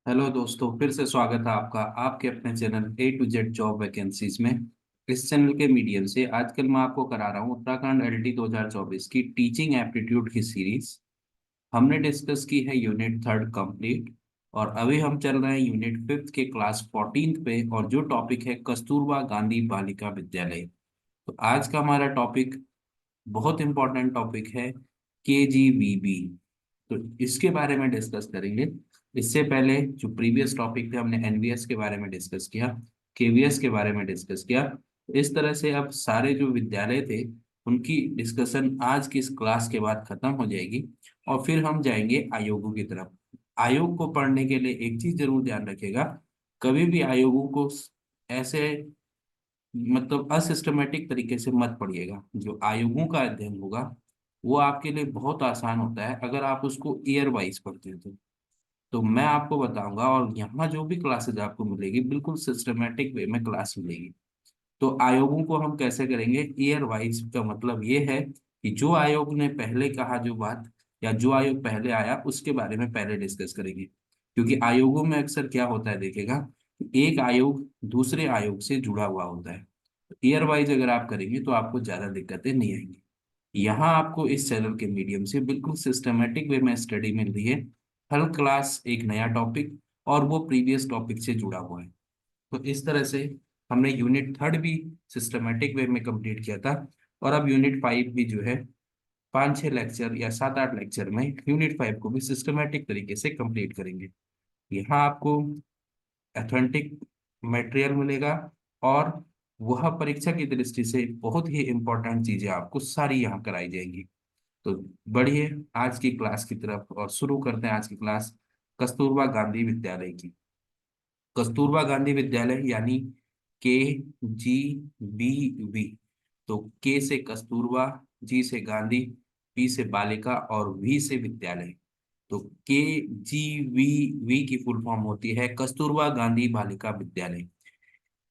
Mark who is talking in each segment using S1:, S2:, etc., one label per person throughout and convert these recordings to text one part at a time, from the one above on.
S1: Hello दोस्तों, फिर से स्वागत है आपका आपके अपने channel A to Z job vacancies में। इस चैनल के मीडियम से आजकल मैं आपको करा रहा हूँ उत्तराखंड LD 2024 की टीचिंग एप्टीट्यूड की सीरीज। हमने डिस्कस की है यूनिट थर्ड कंप्लीट, और अभी हम चल रहे हैं यूनिट फिफ्थ के क्लास 14 पे, और जो टॉपिक है कस्तूरबा गांधी बालिका विद्यालय। तो आज का हमारा टॉपिक बहुत इंपॉर्टेंट टॉपिक है, KGBB। तो इसके बारे में डिस्कस करेंगे। इससे पहले जो प्रीवियस टॉपिक थे, हमने NVS के बारे में डिस्कस किया, KVS के बारे में डिस्कस किया। इस तरह से अब सारे जो विद्यालय थे उनकी डिस्कशन आज की इस क्लास के बाद खत्म हो जाएगी, और फिर हम जाएंगे आयोगों की तरफ। आयोग को पढ़ने के लिए एक चीज जरूर ध्यान रखिएगा, कभी भी आयोगों को ऐसे मतलब असिस्टमेटिक तरीके से मत पढ़िएगा। जो आयोगों का अध्ययन होगा वो आपके लिए बहुत आसान होता है अगर आप उसको ईयर वाइज पढ़ते हैं। तो मैं आपको बताऊंगा, और यहाँ जो भी क्लासेज आपको मिलेगी बिल्कुल सिस्टमेटिक वे में क्लास मिलेगी। तो आयोगों को हम कैसे करेंगे ईयर वाइज, का मतलब ये है कि जो आयोग ने पहले कहा जो बात, या जो आयोग पहले आया उसके बारे में पहले डिस्कस करेंगे। क्योंकि आयोगों में अक्सर क्या होता है देखिएगा, कि एक आयोग दूसरे आयोग से जुड़ा हुआ होता है। ईयर वाइज अगर आप करेंगे तो आपको ज्यादा दिक्कतें नहीं आएंगी। यहाँ आपको इस चैनल के मीडियम से बिल्कुल सिस्टमेटिक वे में स्टडी मिल रही है। हर क्लास एक नया टॉपिक, और वो प्रीवियस टॉपिक से जुड़ा हुआ है। तो इस तरह से हमने यूनिट थर्ड भी सिस्टमेटिक वे में कंप्लीट किया था, और अब यूनिट फाइव भी जो है 5-6 लेक्चर या 7-8 लेक्चर में यूनिट फाइव को भी सिस्टमेटिक तरीके से कंप्लीट करेंगे। यहाँ आपको ऑथेंटिक मटेरियल मिलेगा, और वह परीक्षा की दृष्टि से बहुत ही इंपॉर्टेंट चीजें आपको सारी यहाँ कराई जाएंगी। तो बढ़िए आज की क्लास की तरफ, और शुरू करते हैं आज की क्लास कस्तूरबा गांधी विद्यालय की। कस्तूरबा गांधी विद्यालय यानी KGBV। तो के से कस्तूरबा, जी से गांधी, बी से बालिका, और वी से विद्यालय। तो KGBV की फुल फॉर्म होती है कस्तूरबा गांधी बालिका विद्यालय।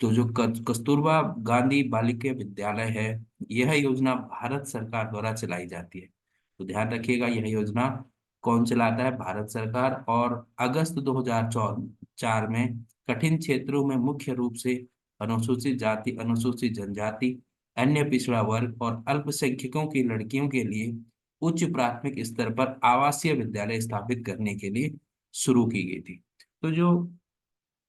S1: तो जो कस्तूरबा गांधी बालिका विद्यालय है, यह योजना भारत सरकार द्वारा चलाई जाती है। तो ध्यान रखिएगा, यह योजना कौन चलाता है, भारत सरकार। और अगस्त 2004 में कठिन क्षेत्रों में मुख्य रूप से अनुसूचित जाति, अनुसूचित जनजाति, अन्य पिछड़ा वर्ग और अल्पसंख्यकों की लड़कियों के लिए उच्च प्राथमिक स्तर पर आवासीय विद्यालय स्थापित करने के लिए शुरू की गई थी। तो जो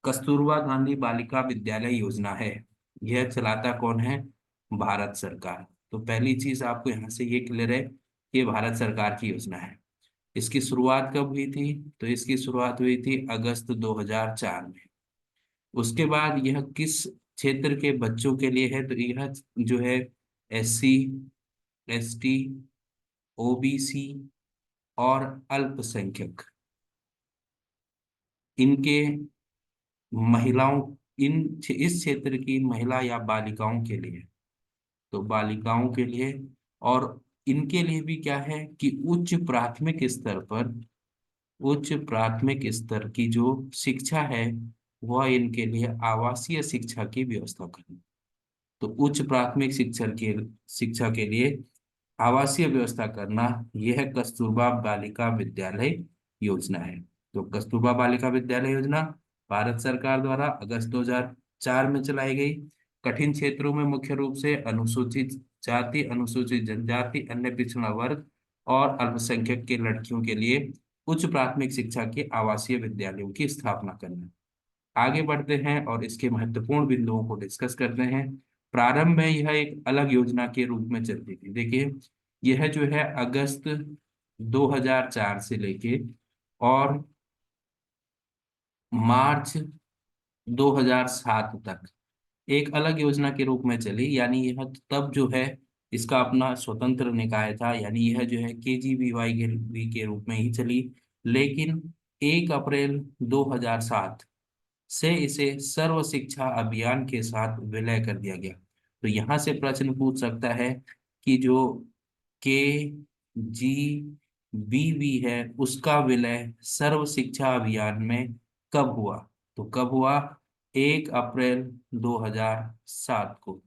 S1: कस्तूरबा गांधी बालिका विद्यालय योजना है, यह चलाता कौन है, भारत सरकार। तो पहली चीज आपको यहाँ से ये क्लियर है कि ये भारत सरकार की योजना है। इसकी शुरुआत कब हुई थी, तो इसकी शुरुआत हुई थी अगस्त 2004 में। उसके बाद यह किस क्षेत्र के बच्चों के लिए है, तो यह जो है SC, ST, OBC और अल्पसंख्यक, इनके महिलाओं, इस क्षेत्र की महिला या बालिकाओं के लिए। तो बालिकाओं के लिए, और इनके लिए भी क्या है कि उच्च प्राथमिक स्तर की जो शिक्षा है, वह इनके लिए आवासीय शिक्षा की व्यवस्था करनी। तो उच्च प्राथमिक शिक्षा के लिए आवासीय व्यवस्था करना, यह कस्तूरबा बालिका विद्यालय योजना है। तो कस्तूरबा बालिका विद्यालय योजना भारत सरकार द्वारा अगस्त 2004 में चलाई गई। कठिन क्षेत्रों में मुख्य रूप से अनुसूचित जाति, अनुसूचित जनजाति, अन्य पिछड़ा वर्ग और अल्पसंख्यक के लड़कियों के लिए उच्च प्राथमिक शिक्षा के आवासीय विद्यालयों की स्थापना करना। आगे बढ़ते हैं और इसके महत्वपूर्ण बिंदुओं को डिस्कस करते हैं। प्रारंभ में यह एक अलग योजना के रूप में चलती थी। देखिए, यह जो है अगस्त 2004 से लेके और मार्च 2007 तक एक अलग योजना के रूप में चली। यानी यह तब जो है इसका अपना स्वतंत्र निकाय था, यानी यह जो है KGBY के रूप में ही चली। लेकिन 1 अप्रैल 2007 से इसे सर्व शिक्षा अभियान के साथ विलय कर दिया गया। तो यहाँ से प्रश्न पूछ सकता है कि जो KGBV है उसका विलय सर्व शिक्षा अभियान में कब हुआ। तो कब हुआ, 1 अप्रैल 2007 को।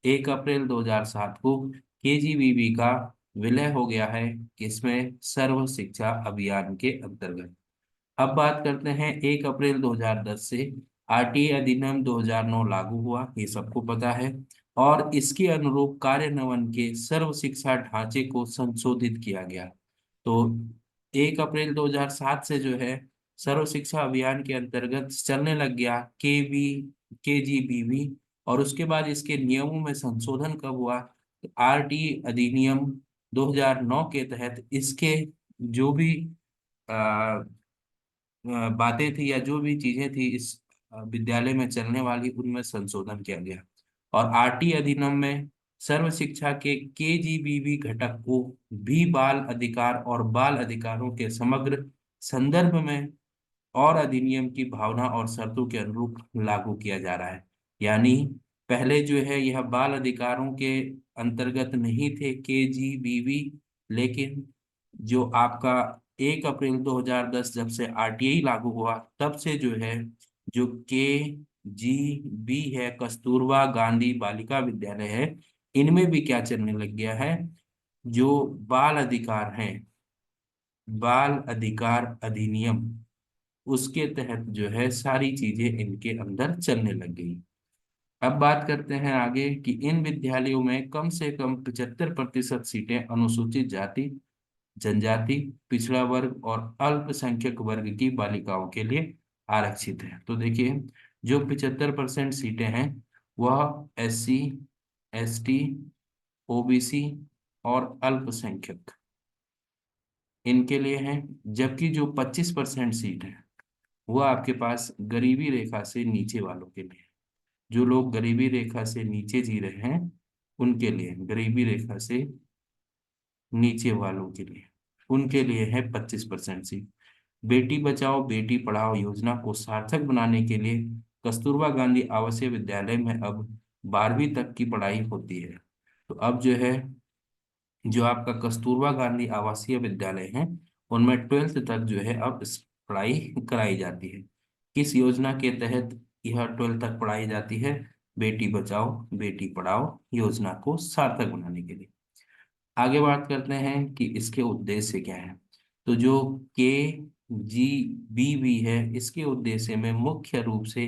S1: 1 अप्रैल 2007 को KGBV का विलय हो गया है, इसमें सर्व शिक्षा अभियान के अंतर्गत। अब बात करते हैं 1 अप्रैल 2010 से आरटीए अधिनियम 2009 लागू हुआ, ये सबको पता है। और इसके अनुरूप कार्यान्वयन के सर्व शिक्षा ढांचे को संशोधित किया गया। तो 1 अप्रैल 2007 से जो है सर्व शिक्षा अभियान के अंतर्गत चलने लग गया केजीबीवी। और उसके बाद इसके नियमों में संशोधन कब हुआ? आरटी अधिनियम 2009 के तहत इसके जो भी बातें थी या जो भी चीजें थी इस विद्यालय में चलने वाली, उनमें संशोधन किया गया। और आरटी अधिनियम में सर्व शिक्षा के केजीबीवी घटक को भी बाल अधिकार और बाल अधिकारों के समग्र संदर्भ में और अधिनियम की भावना और शर्तों के अनुरूप लागू किया जा रहा है। यानी पहले जो है यह बाल अधिकारों के अंतर्गत नहीं थे केजीबीवी, लेकिन जो आपका 1 अप्रैल 2010 जब से आरटीआई लागू हुआ, तब से जो है जो के जी बी है, कस्तूरबा गांधी बालिका विद्यालय है, इनमें भी क्या चलने लग गया है, जो बाल अधिकार हैं, बाल अधिकार अधिनियम, उसके तहत जो है सारी चीजें इनके अंदर चलने लग गई। अब बात करते हैं आगे कि इन विद्यालयों में कम से कम 75% सीटें अनुसूचित जाति, जनजाति, पिछड़ा वर्ग और अल्पसंख्यक वर्ग की बालिकाओं के लिए आरक्षित है। तो देखिए, जो 75% सीटें हैं वह एससी, एसटी, ओबीसी और अल्पसंख्यक इनके लिए हैं। जबकि जो 25% सीट है वह आपके पास गरीबी रेखा से नीचे वालों के लिए, जो लोग गरीबी रेखा से नीचे जी रहे हैं उनके लिए, गरीबी रेखा से नीचे वालों के लिए, उनके लिए है 25% सीट। बेटी बचाओ बेटी पढ़ाओ योजना को सार्थक बनाने के लिए कस्तूरबा गांधी आवासीय विद्यालय में अब 12वीं तक की पढ़ाई होती है। तो अब जो है जो आपका कस्तूरबा गांधी आवासीय विद्यालय है उनमें 12th तक जो है अब पढ़ाई कराई जाती है। किस योजना के तहत यह 12th तक पढ़ाई जाती है? बेटी बचाओ बेटी पढ़ाओ योजना को सार्थक बनाने के लिए। आगे बात करते हैं कि इसके उद्देश्य क्या है। तो जो के जी बी भी है, इसके उद्देश्य में मुख्य रूप से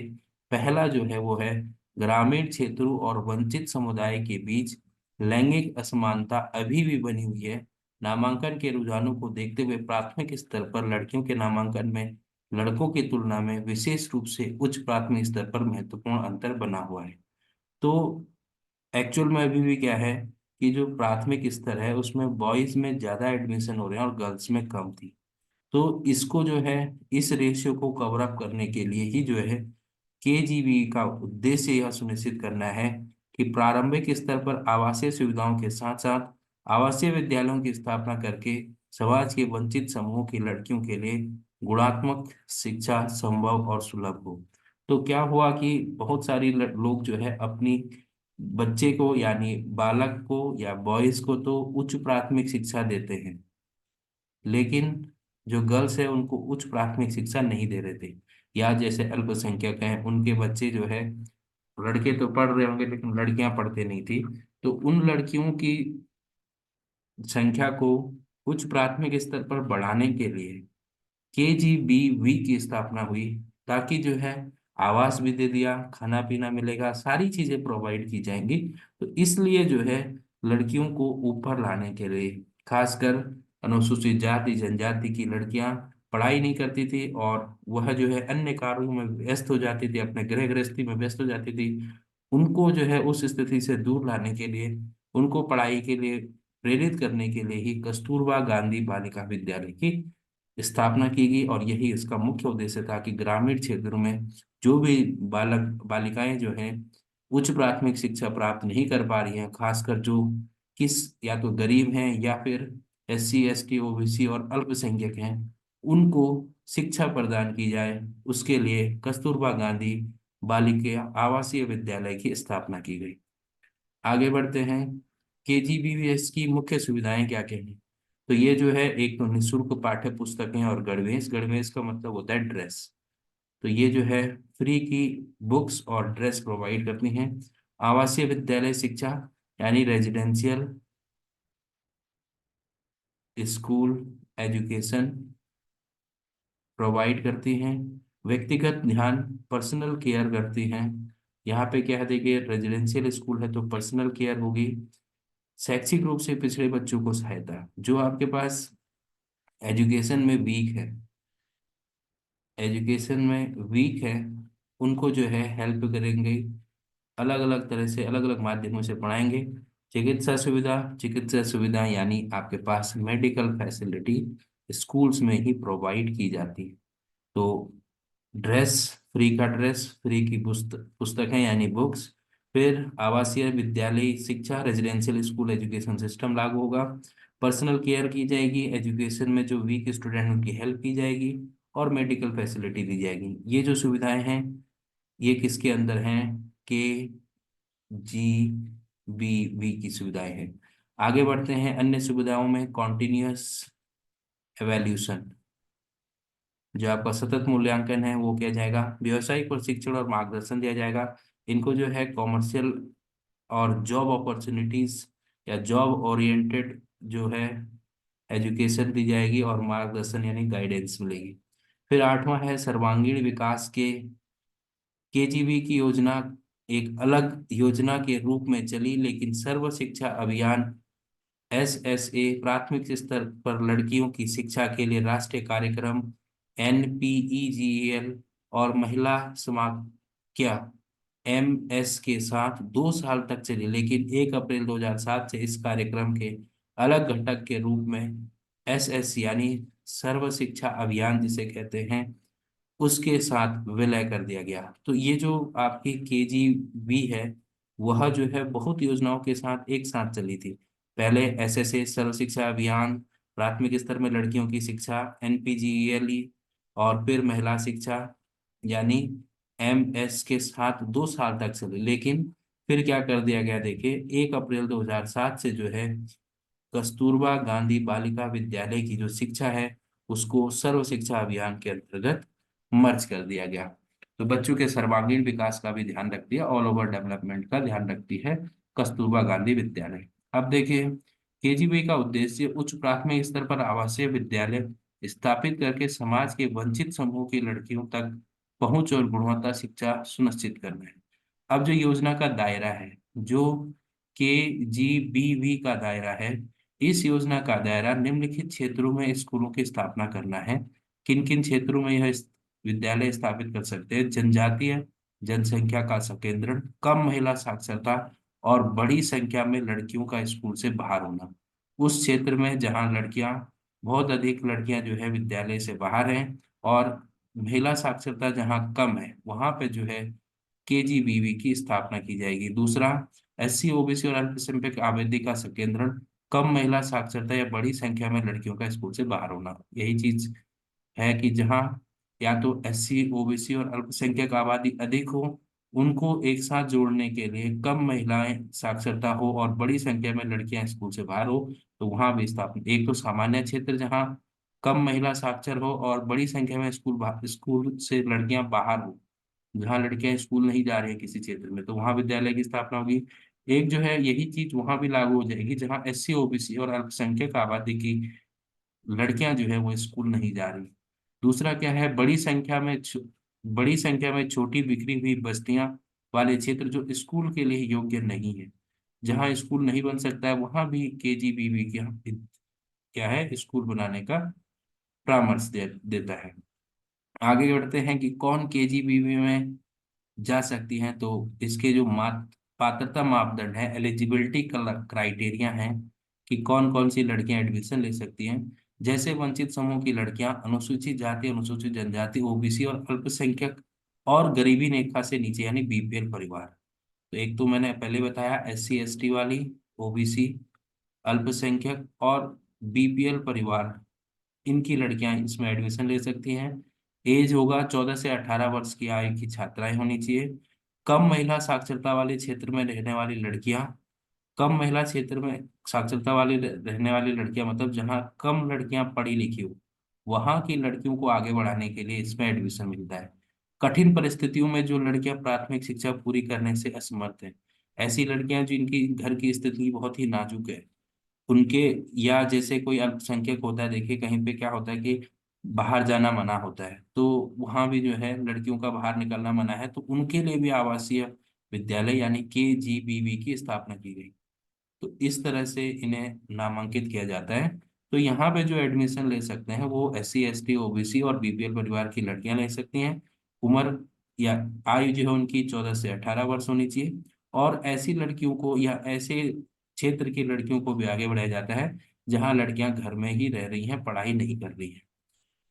S1: पहला जो है वो है ग्रामीण क्षेत्रों और वंचित समुदाय के बीच लैंगिक असमानता अभी भी बनी हुई है। नामांकन के रुझानों को देखते हुए प्राथमिक स्तर पर लड़कियों के नामांकन में लड़कों की तुलना में विशेष रूप से उच्च प्राथमिक स्तर पर महत्वपूर्ण अंतर बना हुआ है। तो एक्चुअल में अभी भी क्या है कि जो प्राथमिक स्तर है उसमें बॉयज में ज्यादा एडमिशन हो रहे हैं और गर्ल्स में कम थी। तो इसको जो है, इस रेशियो को कवर अप करने के लिए ही जो है केजीबी का उद्देश्य यह सुनिश्चित करना है कि प्रारंभिक स्तर पर आवासीय सुविधाओं के साथ साथ आवासीय विद्यालयों की स्थापना करके समाज के वंचित समूहों की लड़कियों के लिए गुणात्मक शिक्षा संभव और सुलभ हो। तो क्या हुआ कि बहुत सारी लोग जो है अपनी बच्चे को यानी बालक को या बॉयज को तो उच्च प्राथमिक शिक्षा देते हैं, लेकिन जो गर्ल्स है उनको उच्च प्राथमिक शिक्षा नहीं दे रहे थे। या जैसे अल्पसंख्यक हैं उनके बच्चे जो है, लड़के तो पढ़ रहे होंगे लेकिन लड़कियां पढ़ते नहीं थी, तो उन लड़कियों की संख्या को उच्च प्राथमिक स्तर पर बढ़ाने के लिए केजीबीवी की स्थापना हुई, ताकि जो है आवास भी दे दिया, खाना पीना मिलेगा, सारी चीजें प्रोवाइड की जाएंगी। तो इसलिए जो है लड़कियों को ऊपर लाने के लिए, खासकर अनुसूचित जाति जनजाति की लड़कियां पढ़ाई नहीं करती थी और वह जो है अन्य कार्यों में व्यस्त हो जाती थी, अपने गृह गृहस्थी में व्यस्त हो जाती थी, उनको जो है उस स्थिति से दूर लाने के लिए, उनको पढ़ाई के लिए प्रेरित करने के लिए ही कस्तूरबा गांधी बालिका विद्यालय की स्थापना की गई। और यही इसका मुख्य उद्देश्य था कि ग्रामीण क्षेत्रों में जो भी बालक बालिकाएं जो हैं उच्च प्राथमिक शिक्षा प्राप्त नहीं कर पा रही हैं, खासकर जो किस या तो गरीब हैं या फिर एससी एसटी ओबीसी और अल्पसंख्यक हैं, उनको शिक्षा प्रदान की जाए, उसके लिए कस्तूरबा गांधी बालिका आवासीय विद्यालय की स्थापना की गई। आगे बढ़ते हैं, केजीबीवीएस की मुख्य सुविधाएं क्या क्या हैं। तो ये जो है, एक तो निःशुल्क पाठ्य पुस्तकें और गणवेश, गणवेश का मतलब होता है ड्रेस। तो ये जो है फ्री की बुक्स और ड्रेस प्रोवाइड करती हैं। आवासीय विद्यालय शिक्षा यानी रेजिडेंशियल स्कूल एजुकेशन प्रोवाइड करती हैं। व्यक्तिगत ध्यान, पर्सनल केयर करती हैं। यहाँ पे क्या है देखिए, रेजिडेंशियल स्कूल है तो पर्सनल केयर होगी। शैक्षिक रूप से पिछड़े बच्चों को सहायता, जो आपके पास एजुकेशन में वीक है, एजुकेशन में वीक है, उनको जो है हेल्प करेंगे, अलग अलग तरह से अलग अलग माध्यमों से पढ़ाएंगे। चिकित्सा सुविधा यानी आपके पास मेडिकल फैसिलिटी स्कूल्स में ही प्रोवाइड की जाती है। तो ड्रेस, फ्री का ड्रेस, फ्री की पुस्तकें यानी बुक्स। फिर आवासीय विद्यालय शिक्षा, रेजिडेंशियल स्कूल एजुकेशन सिस्टम लागू होगा। पर्सनल केयर की जाएगी, एजुकेशन में जो वीक स्टूडेंट उनकी हेल्प की जाएगी, और मेडिकल फैसिलिटी दी जाएगी। ये जो सुविधाएं हैं ये किसके अंदर हैं? के जी बी वी की सुविधाएं हैं। आगे बढ़ते हैं अन्य सुविधाओं में, कॉन्टिन्यूअस एवेल्यूशन, जो आपका सतत मूल्यांकन है वो किया जाएगा। व्यवसायिक प्रशिक्षण और मार्गदर्शन दिया जाएगा। इनको जो है कॉमर्शियल और जॉब अपॉर्चुनिटीज या जॉब ओरिएंटेड जो है एजुकेशन दी जाएगी, और मार्गदर्शन यानी गाइडेंस मिलेगी। फिर आठवां है सर्वांगीण विकास के केजीबी की योजना, एक अलग योजना के रूप में चली, लेकिन सर्व शिक्षा अभियान एसएसए प्राथमिक स्तर पर लड़कियों की शिक्षा के लिए राष्ट्रीय कार्यक्रम एनपीईजीएल और महिला समाख्या एमएस के साथ 2 साल तक चली, लेकिन 1 अप्रैल 2007 से इस कार्यक्रम के अलग घटक के रूप में एसएस यानी सर्व शिक्षा अभियान जिसे कहते हैं, उसके साथ विलय कर दिया गया। तो ये जो आपकी केजीबी है वह जो है बहुत योजनाओं के साथ एक साथ चली थी। पहले एसएसए सर्व शिक्षा अभियान, प्राथमिक स्तर में लड़कियों की शिक्षा एनपीजीईएलई, और फिर महिला शिक्षा यानी एमएस के साथ 2 साल तक चली, लेकिन फिर क्या कर दिया गया देखिए, 1 अप्रैल 2007 से जो है कस्तूरबा गांधी बालिका विद्यालय की जो शिक्षा है उसको सर्व शिक्षा अभियान के अंतर्गत मर्ज कर दिया गया। तो बच्चों के सर्वांगीण विकास का भी ध्यान रखती है, ऑल ओवर डेवलपमेंट का ध्यान रखती है कस्तूरबा गांधी विद्यालय। अब देखिए, केजीबी का उद्देश्य उच्च प्राथमिक स्तर पर आवासीय विद्यालय स्थापित करके समाज के वंचित समूह की लड़कियों तक पहुंच और गुणवत्ता शिक्षा सुनिश्चित करना है। अब जो योजना का दायरा है, जो केजीबीवी का दायरा है, इस योजना का दायरा निम्नलिखित क्षेत्रों में स्कूलों की स्थापना करना है। किन किन क्षेत्रों में यह विद्यालय स्थापित कर सकते हैं? जनजातीय जनसंख्या का संकेंद्रण, कम महिला साक्षरता, और बड़ी संख्या में लड़कियों का स्कूल से बाहर होना। उस क्षेत्र में जहां लड़कियां, बहुत अधिक लड़कियां जो है विद्यालय से बाहर हैं, और महिला साक्षरता जहां कम है, वहां पे जो है केजीबीवी की स्थापना की जाएगी। दूसरा, एससी ओबीसी और अल्पसंख्यक आबादी का संकेंद्रण, कम महिला साक्षरता या बड़ी संख्या में लड़कियों का स्कूल से बाहर होना। यही चीज है कि जहाँ या तो एससी ओबीसी और अल्पसंख्यक आबादी अधिक हो, उनको एक साथ जोड़ने के लिए कम महिलाएं साक्षरता हो और बड़ी संख्या में लड़कियां स्कूल से बाहर हो, तो वहां भी स्थापित। एक तो सामान्य क्षेत्र जहाँ कम महिला साक्षर हो और बड़ी संख्या में स्कूल से लड़कियां बाहर हो, जहाँ लड़कियां स्कूल नहीं जा रही है किसी क्षेत्र में, तो वहां विद्यालय की स्थापना होगी। एक जो है यही चीज वहां भी लागू हो जाएगी जहाँ एससी ओबीसी और अल्पसंख्यक आबादी की लड़कियां जो है वो स्कूल नहीं जा रही। दूसरा क्या है, बड़ी संख्या में छोटी बिखरी हुई बस्तियां वाले क्षेत्र जो स्कूल के लिए योग्य नहीं है, जहाँ स्कूल नहीं बन सकता है, वहां भी केजीबीवी क्या है, स्कूल बनाने का परामर्श देता है। आगे बढ़ते हैं कि कौन केजीबीवी में जा सकती हैं। तो इसके जो पात्रता मापदंड है, एलिजिबिलिटी क्राइटेरिया है कि कौन कौन सी लड़कियां एडमिशन ले सकती हैं। जैसे वंचित समूह की लड़कियां, अनुसूचित जाति, अनुसूचित जनजाति, ओबीसी और अल्पसंख्यक, और गरीबी रेखा से नीचे यानी बीपीएल परिवार। तो एक तो मैंने पहले बताया एससी एसटी वाली, ओबीसी, अल्पसंख्यक और बीपीएल परिवार, इनकी लड़कियां इसमें एडमिशन ले सकती हैं। एज होगा 14 से 18 वर्ष की आयु की छात्राएं होनी चाहिए। कम महिला साक्षरता वाले क्षेत्र में रहने वाली लड़कियां, कम महिला क्षेत्र में साक्षरता वाली रहने वाली लड़कियां मतलब जहां कम लड़कियां पढ़ी लिखी हो, वहां की लड़कियों को आगे बढ़ाने के लिए इसमें एडमिशन मिलता है। कठिन परिस्थितियों में जो लड़कियां प्राथमिक शिक्षा पूरी करने से असमर्थ हैं, ऐसी लड़कियां जिनकी घर की स्थिति बहुत ही नाजुक है, उनके, या जैसे कोई अल्पसंख्यक होता है, देखिए कहीं पे क्या होता है कि बाहर जाना मना होता है, तो वहाँ भी जो है लड़कियों का बाहर निकलना मना है, तो उनके लिए भी आवासीय विद्यालय यानी KGBV की स्थापना की गई। तो इस तरह से इन्हें नामांकित किया जाता है। तो यहाँ पे जो एडमिशन ले सकते हैं वो SC ST OBC और BPL परिवार की लड़कियां ले सकती हैं। उम्र या आयु जो है उनकी 14 से 18 वर्ष होनी चाहिए। और ऐसी लड़कियों को या ऐसे क्षेत्र की लड़कियों को भी आगे बढ़ाया जाता है जहाँ लड़कियां घर में ही रह रही हैं, पढ़ाई नहीं कर रही हैं।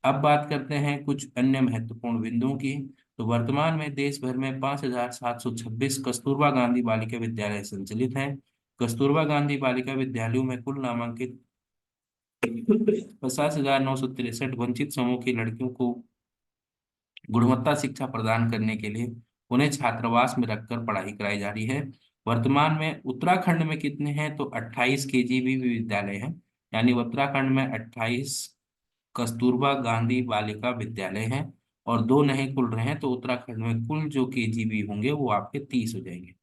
S1: अब बात करते हैं कुछ अन्य महत्वपूर्ण बिंदुओं की। तो वर्तमान में देश भर में 5,726 कस्तूरबा गांधी बालिका विद्यालय संचालित हैं। कस्तूरबा गांधी बालिका विद्यालयों में कुल नामांकित 50,963 वंचित समूह की लड़कियों को गुणवत्ता शिक्षा प्रदान करने के लिए उन्हें छात्रावास में रखकर पढ़ाई कराई जा रही है। वर्तमान में उत्तराखंड में कितने हैं, तो 28 KGBV विद्यालय हैं। यानी उत्तराखंड में 28 कस्तूरबा गांधी बालिका विद्यालय हैं और दो नए खुल रहे हैं, तो उत्तराखंड में कुल जो KGB होंगे वो आपके 30 हो जाएंगे।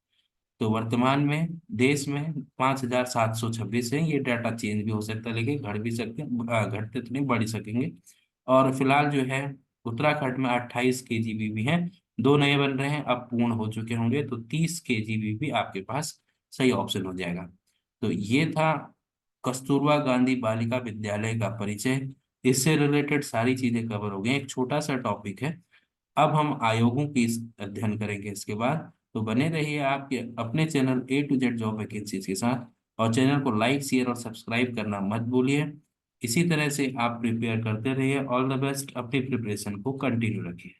S1: तो वर्तमान में देश में 5,726 है। ये डाटा चेंज भी हो सकता है, लेकिन घट भी सकते हैं, घटते तो नहीं, बढ़ ही सकेंगे। और फिलहाल जो है उत्तराखंड में 28 KGB भी हैं, दो नए बन रहे हैं, अब पूर्ण हो चुके होंगे, तो 30 KGB भी आपके पास सही ऑप्शन हो जाएगा। तो ये था कस्तूरबा गांधी बालिका विद्यालय का परिचय। इससे रिलेटेड सारी चीजें कवर हो गई। एक छोटा सा टॉपिक है, अब हम आयोगों की अध्ययन करेंगे इसके बाद। तो बने रहिए आपके अपने channel A to Z job vacancies के साथ, और चैनल को लाइक शेयर और सब्सक्राइब करना मत भूलिए। इसी तरह से आप प्रिपेयर करते रहिए। ऑल द बेस्ट, अपनी प्रिपरेशन को कंटिन्यू रखिए।